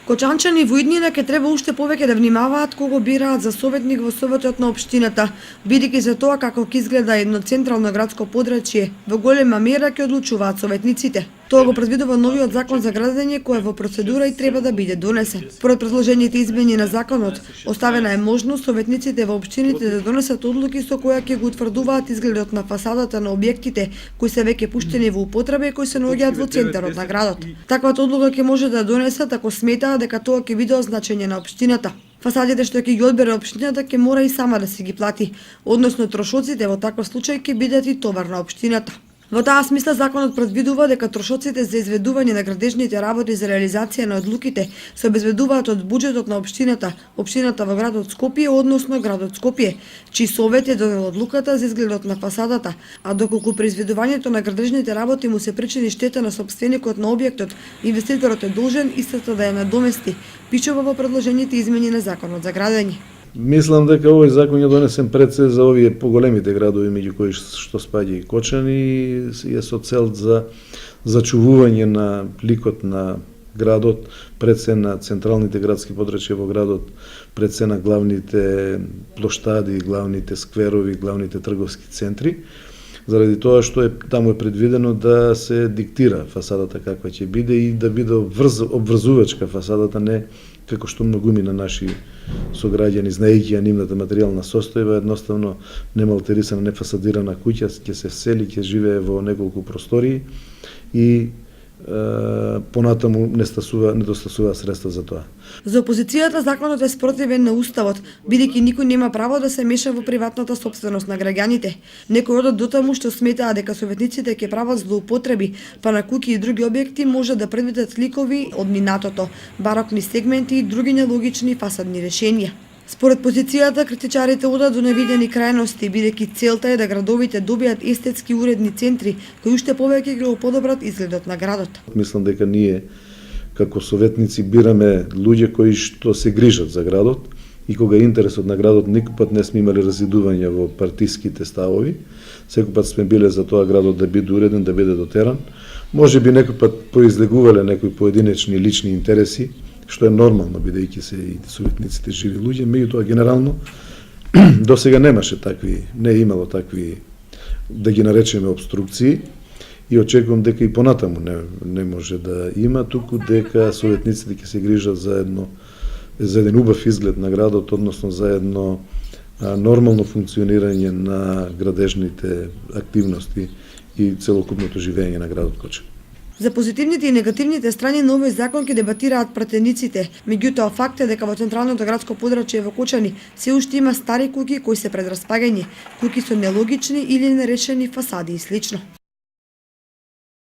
Кочанчани во иднина ќе треба уште повеќе да внимаваат кого бираат за советник во советот на општината, бидејќи за тоа како ќе изгледа едно централно градско подрачје, во голема мера ќе одлучуваат советниците. Тоа го предвидува новиот закон за градење кој е во процедура и треба да биде донесен. Според предложените измени на законот, оставена е можност советниците во општините да донесат одлуки со која ќе го утврдуваат изгледот на фасадата на објектите кои се веќе пуштени во употреба и кои се наоѓаат во центарот на градот. Таквата одлука ќе може да донесат ако сметаат дека тоа ќе биде од значење на општината. Фасадите што ќе ги одбере општината ќе мора и сама да си ги плати, односно трошоците во таков случај ќе бидат и товар на општината. Во таа смисла законот предвидува дека трошоците за изведување на градежните работи за реализација на одлуките се обезбедуваат од буџетот на општината, општината во градот Скопје, односно градот Скопје, чиј совет е донел одлуката за изгледот на фасадата, а доколку при изведувањето на градежните работи му се причини штета на сопственикот на објектот, инвеститорот е должен истата да ја надомести, пишува во предложените измени на законот за градење. Мислам дека овој закон е донесен пред се за овие поголемите градови меѓу кои што спаѓа и Кочани и е со цел за зачувување на ликот на градот, пред се на централните градски подрачја во градот, пред се на главните плоштади, главните скверови, главните трговски центри, заради тоа што таму е предвидено да се диктира фасадата каква ќе биде и да биде обврзувачка фасадата, не како што многумина наши сограѓани, знаејќи ја нивната материјална состојба, едноставно немалтерисана, нефасадирана куќа, ќе се всели, ќе живее во неколку простории и понатаму недостасува средства за тоа. За опозицијата законот е спротивен на уставот, бидејќи никој нема право да се меша во приватната сопственост на граѓаните. Некои одат дотаму што сметаат дека советниците ќе прават злоупотреби, па на куќи и други објекти може да предвидат ликови од минатото, барокни сегменти и други нелогични фасадни решенија. Според позицијата, критичарите одат до невидени крајности, бидејќи целта е да градовите добијат естетски уредни центри, кои уште повеќе го подобрат изгледот на градот. Мислам дека ние како советници бираме луѓе кои што се грижат за градот и кога интересот на градот никој пат не сме имали разидување во партиските ставови, секој пат сме биле за тоа градот да биде уреден, да биде дотеран. Може би некој пат произлегувале некои поединечни лични интереси, што е нормално бидејќи се и советниците живи луѓе, меѓутоа генерално до сега немаше такви, не е имало такви, да ги наречеме обструкции, и очекувам дека и понатаму не може да има, туку дека советниците ќе се грижат за еден убав изглед на градот, односно за едно нормално функционирање на градежните активности и целокупното живење на градот Кочани. За позитивните и негативните страни на овој закон ќе дебатираат пратениците, меѓутоа факт е дека во централното градско подрачје во Кочани се уште има стари куќи кои се предраспагање, куќи со нелогични или нерешени фасади и слично.